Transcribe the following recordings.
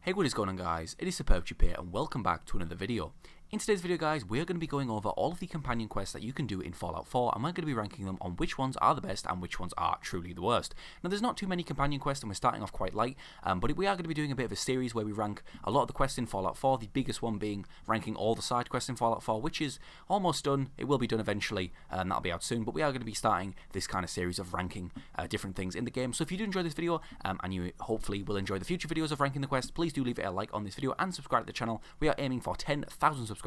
Hey, what is going on, guys? It is SuperbTube here and welcome back to another video. In today's video, guys, we're going to be going over all of the companion quests that you can do in Fallout 4, and we're going to be ranking them on which ones are the best and which ones are truly the worst. Now, there's not too many companion quests and we're starting off quite light, but we are going to be doing a bit of a series where we rank a lot of the quests in Fallout 4, the biggest one being ranking all the side quests in Fallout 4, which is almost done. It will be done eventually, and that'll be out soon, but we are going to be starting this kind of series of ranking different things in the game. So if you do enjoy this video, and you hopefully will enjoy the future videos of ranking the quests, please do leave it a like on this video and subscribe to the channel. We are aiming for 10,000 subscribers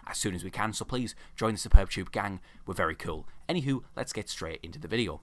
as soon as we can, so please join the SuperbTube gang. We're very cool. Anywho, let's get straight into the video.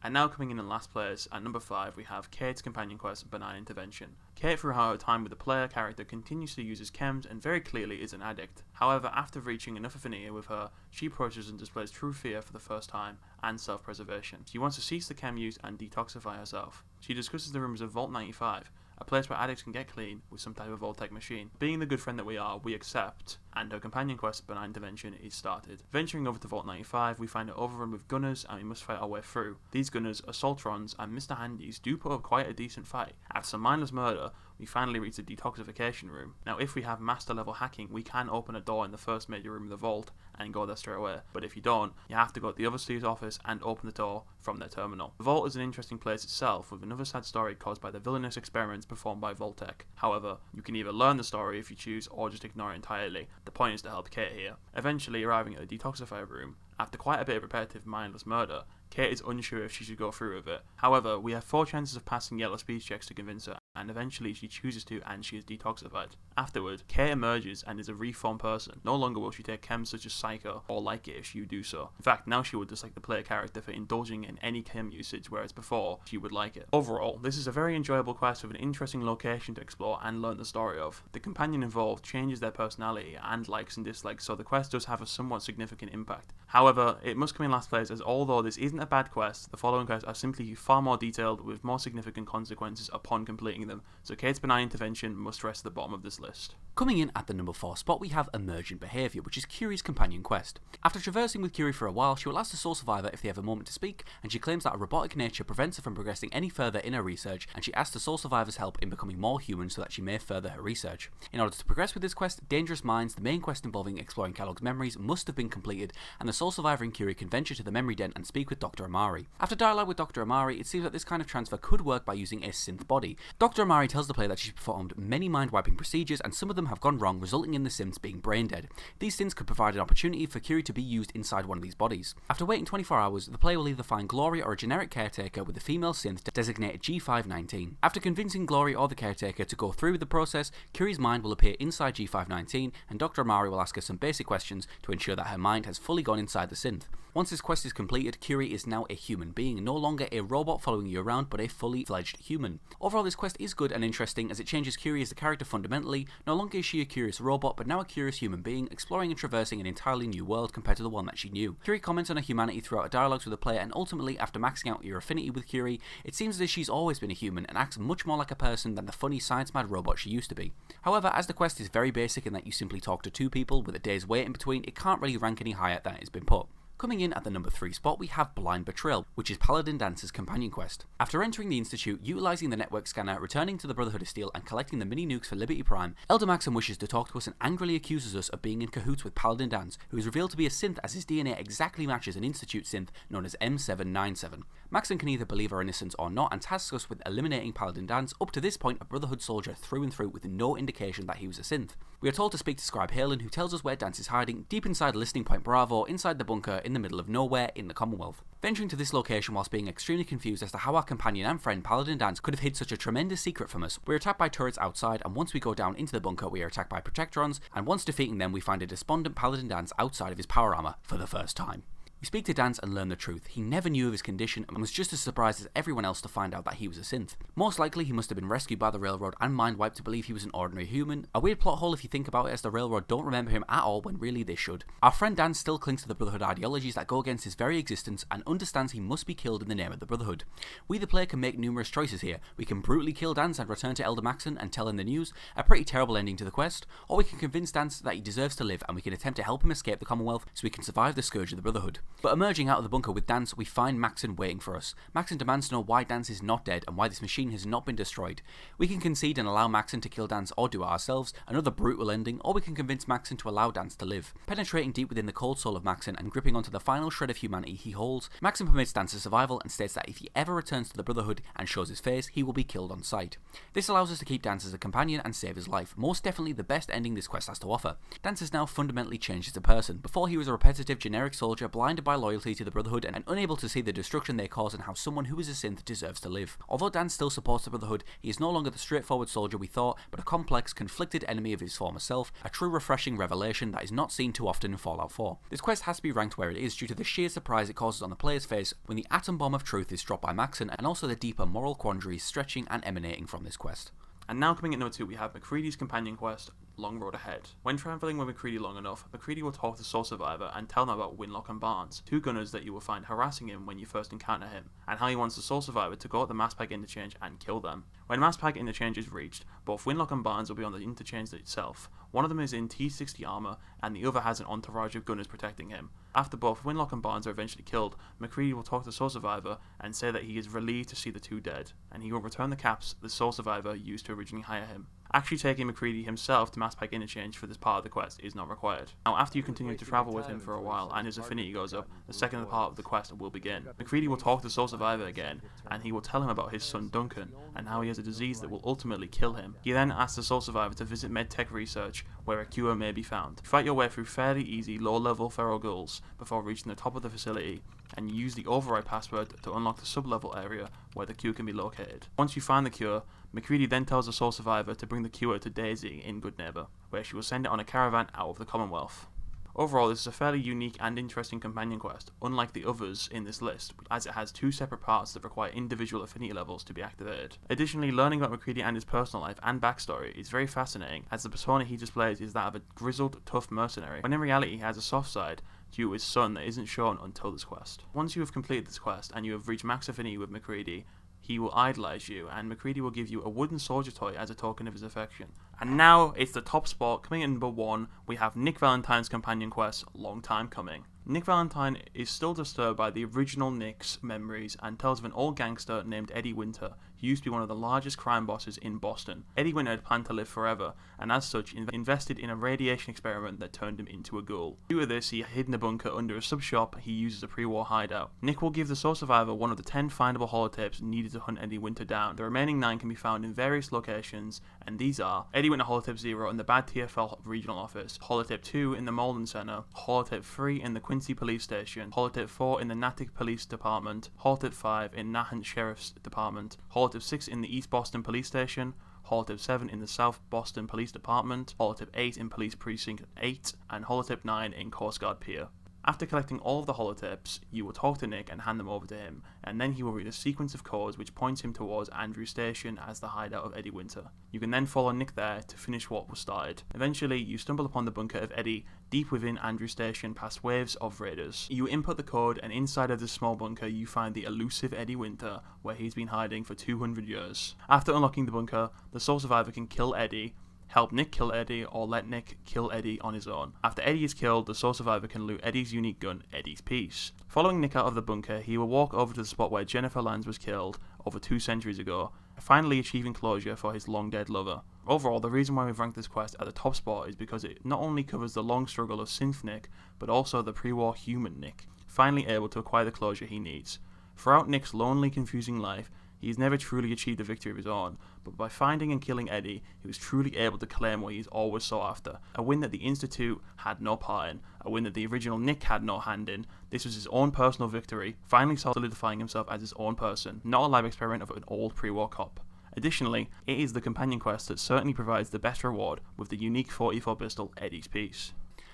And now coming in last place, at number 5, we have Cait's companion quest, Benign Intervention. Cait, throughout her time with the player character, continuously uses chems and very clearly is an addict. However, after reaching enough affinity with her, she approaches and displays true fear for the first time and self-preservation. She wants to cease the chem use and detoxify herself. She discusses the rumors of Vault 95, a place where addicts can get clean with some type of Vault-Tec machine. Being the good friend that we are, we accept, and her companion quest, Benign Intervention, is started. Venturing over to Vault 95, we find it overrun with gunners and we must fight our way through. These gunners, Assaultrons, and Mr. Handys do put up quite a decent fight. After some mindless murder, we finally reach the detoxification room. Now, if we have master level hacking, we can open a door in the first major room of the vault and go there straight away. But if you don't, you have to go to the other Steve's office and open the door from their terminal. The vault is an interesting place itself, with another sad story caused by the villainous experiments performed by Vault-Tec. However, you can either learn the story if you choose, or just ignore it entirely. The point is to help Cait here. Eventually arriving at the detoxifier room, after quite a bit of repetitive mindless murder, Cait is unsure if she should go through with it. However, we have 4 chances of passing yellow speed checks to convince her, and eventually she chooses to and she is detoxified. Afterward, Cait emerges and is a reformed person. No longer will she take chems such as Psycho or like it if she do so. In fact, now she would dislike the player character for indulging in any chem usage, whereas before, she would like it. Overall, this is a very enjoyable quest with an interesting location to explore and learn the story of. The companion involved changes their personality and likes and dislikes, so the quest does have a somewhat significant impact. However, it must come in last place, as although this isn't a bad quest, the following quests are simply far more detailed with more significant consequences upon completing them, so Cait's Benign Intervention must rest at the bottom of this list. Coming in at the number 4 spot, we have Emergent Behaviour, which is Curie's companion quest. After traversing with Curie for a while, she will ask the sole survivor if they have a moment to speak, and she claims that a robotic nature prevents her from progressing any further in her research, and she asks the sole survivor's help in becoming more human so that she may further her research. In order to progress with this quest, Dangerous Minds, the main quest involving exploring Kellogg's memories, must have been completed, and the sole survivor and Curie can venture to the memory den and speak with Dr. Amari. After dialogue with Dr. Amari, it seems that this kind of transfer could work by using a synth body. Dr. Amari tells the player that she's performed many mind-wiping procedures, and some of them have gone wrong, resulting in the synths being brain dead. These synths could provide an opportunity for Curie to be used inside one of these bodies. After waiting 24 hours, the player will either find Gloria or a generic caretaker with a female synth designated G519. After convincing Gloria or the caretaker to go through with the process, Curie's mind will appear inside G519, and Dr. Amari will ask her some basic questions to ensure that her mind has fully gone inside the synth. Once this quest is completed, Curie is now a human being, no longer a robot following you around, but a fully fledged human. Overall, this quest is good and interesting, as it changes Curie as the character fundamentally. No longer is she a curious robot, but now a curious human being, exploring and traversing an entirely new world compared to the one that she knew. Curie comments on her humanity throughout her dialogues with the player, and ultimately, after maxing out your affinity with Curie, it seems as if she's always been a human and acts much more like a person than the funny science-mad robot she used to be. However, as the quest is very basic in that you simply talk to 2 people with a day's wait in between, it can't really rank any higher than it has been put. Coming in at the number 3 spot, we have Blind Betrayal, which is Paladin Danse's companion quest. After entering the Institute, utilising the network scanner, returning to the Brotherhood of Steel, and collecting the mini nukes for Liberty Prime, Elder Maxim wishes to talk to us and angrily accuses us of being in cahoots with Paladin Danse, who is revealed to be a synth as his DNA exactly matches an Institute synth known as M797. Maxim can either believe our innocence or not, and tasks us with eliminating Paladin Danse, up to this point a Brotherhood soldier through and through with no indication that he was a synth. We are told to speak to Scribe Halen, who tells us where Danse is hiding, deep inside Listening Point Bravo, inside the bunker, in the middle of nowhere, in the Commonwealth. Venturing to this location whilst being extremely confused as to how our companion and friend Paladin Danse could have hid such a tremendous secret from us, we are attacked by turrets outside, and once we go down into the bunker we are attacked by Protectrons, and once defeating them we find a despondent Paladin Danse outside of his power armor for the first time. We speak to Danse and learn the truth. He never knew of his condition and was just as surprised as everyone else to find out that he was a synth. Most likely he must have been rescued by the Railroad and mind-wiped to believe he was an ordinary human. A weird plot hole if you think about it, as the Railroad don't remember him at all when really they should. Our friend Danse still clings to the Brotherhood ideologies that go against his very existence and understands he must be killed in the name of the Brotherhood. We the player can make numerous choices here. We can brutally kill Danse and return to Elder Maxim and tell him the news, a pretty terrible ending to the quest, or we can convince Danse that he deserves to live and we can attempt to help him escape the Commonwealth so we can survive the scourge of the Brotherhood. But emerging out of the bunker with Danse, we find Maxon waiting for us. Maxon demands to know why Danse is not dead and why this machine has not been destroyed. We can concede and allow Maxon to kill Danse or do it ourselves, another brutal ending, or we can convince Maxon to allow Danse to live. Penetrating deep within the cold soul of Maxon and gripping onto the final shred of humanity he holds, Maxon permits Danse's survival and states that if he ever returns to the Brotherhood and shows his face, he will be killed on sight. This allows us to keep Danse as a companion and save his life, most definitely the best ending this quest has to offer. Danse is now fundamentally changed as a person. Before he was a repetitive generic soldier blinded by loyalty to the Brotherhood and unable to see the destruction they cause and how someone who is a synth deserves to live. Although Danse still supports the Brotherhood, he is no longer the straightforward soldier we thought, but a complex, conflicted enemy of his former self, a true refreshing revelation that is not seen too often in Fallout 4. This quest has to be ranked where it is due to the sheer surprise it causes on the player's face when the atom bomb of truth is dropped by Maxon, and also the deeper moral quandaries stretching and emanating from this quest. And now coming at number 2, we have MacCready's companion quest, Long Road Ahead. When travelling with MacCready long enough, MacCready will talk to Soul Survivor and tell them about Winlock and Barnes, two gunners that you will find harassing him when you first encounter him, and how he wants the Soul Survivor to go at the Masspag interchange and kill them. When Masspag interchange is reached, both Winlock and Barnes will be on the interchange itself. One of them is in T-60 armour, and the other has an entourage of gunners protecting him. After both Winlock and Barnes are eventually killed, MacCready will talk to Soul Survivor and say that he is relieved to see the two dead, and he will return the caps the Soul Survivor used to originally hire him. Actually taking MacCready himself to Masspag interchange for this part of the quest is not required. Now, after you continue to travel with him for a while and his affinity goes up, the second part of the quest will begin. MacCready will talk to Soul Survivor again, and he will tell him about his son Duncan, and how he has a disease that will ultimately kill him. He then asks the Soul Survivor to visit medtech research, where a cure may be found. Fight your way through fairly easy, low-level feral ghouls before reaching the top of the facility, and use the override password to unlock the sub-level area where the cure can be located. Once you find the cure, MacCready then tells the Soul Survivor to bring the cure to Daisy in Good Neighbour, where she will send it on a caravan out of the Commonwealth. Overall, this is a fairly unique and interesting companion quest, unlike the others in this list, as it has two separate parts that require individual affinity levels to be activated. Additionally, learning about MacCready and his personal life and backstory is very fascinating, as the persona he displays is that of a grizzled, tough mercenary, when in reality he has a soft side due to his son that isn't shown until this quest. Once you have completed this quest and you have reached max affinity with MacCready, he will idolize you, and MacCready will give you a wooden soldier toy as a token of his affection. And now it's the top spot. Coming in number 1, we have Nick Valentine's companion quest, Long Time Coming. Nick Valentine is still disturbed by the original Nick's memories and tells of an old gangster named Eddie Winter, who used to be one of the largest crime bosses in Boston. Eddie Winter had planned to live forever, and as such invested in a radiation experiment that turned him into a ghoul. Due to this, he hid in a bunker under a sub-shop he uses as a pre-war hideout. Nick will give the Soul Survivor one of the 10 findable holotapes needed to hunt Eddie Winter down. The remaining 9 can be found in various locations, and these are Eddie Winter Holotape 0 in the Bad TFL Regional Office, Holotape 2 in the Malden Center, Holotape 3 in the Quincy Police Station, Holotape 4 in the Natick Police Department, Holotape 5 in Nahant Sheriff's Department, Holotape 6 in the East Boston Police Station, Holotape 7 in the South Boston Police Department, Holotape 8 in Police Precinct 8, and Holotape 9 in Coast Guard Pier. After collecting all of the holotapes, you will talk to Nick and hand them over to him, and then he will read a sequence of codes which points him towards Andrew Station as the hideout of Eddie Winter. You can then follow Nick there to finish what was started. Eventually, you stumble upon the bunker of Eddie deep within Andrew Station past waves of raiders. You input the code, and inside of this small bunker you find the elusive Eddie Winter, where he's been hiding for 200 years. After unlocking the bunker, the Soul Survivor can kill Eddie, help Nick kill Eddie, or let Nick kill Eddie on his own. After Eddie is killed, the Soul Survivor can loot Eddie's unique gun, Eddie's Piece. Following Nick out of the bunker, he will walk over to the spot where Jennifer Lands was killed over 2 centuries ago, finally achieving closure for his long-dead lover. Overall, the reason why we've ranked this quest at the top spot is because it not only covers the long struggle of Synth Nick, but also the pre-war human Nick, finally able to acquire the closure he needs. Throughout Nick's lonely, confusing life, he has never truly achieved a victory of his own, but by finding and killing Eddie, he was truly able to claim what he's always sought after. A win that the Institute had no part in, a win that the original Nick had no hand in. This was his own personal victory, finally solidifying himself as his own person, not a lab experiment of an old pre-war cop. Additionally, it is the companion quest that certainly provides the best reward with the unique 44 pistol Eddie's Piece.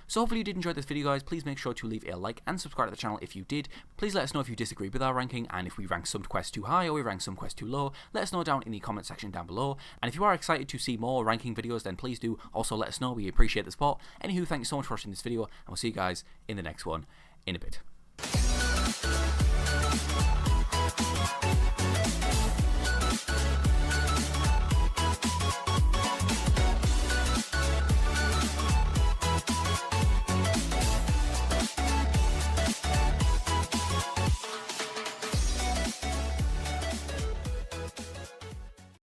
So hopefully you did enjoy this video, guys. Please make sure to leave a like and subscribe to the channel if you did. Please let us know if you disagree with our ranking, and if we rank some quests too high or we rank some quests too low. Let us know down in the comment section down below. And if you are excited to see more ranking videos, then please do also let us know. We appreciate the support. Anywho, thank you so much for watching this video, and we'll see you guys in the next one in a bit.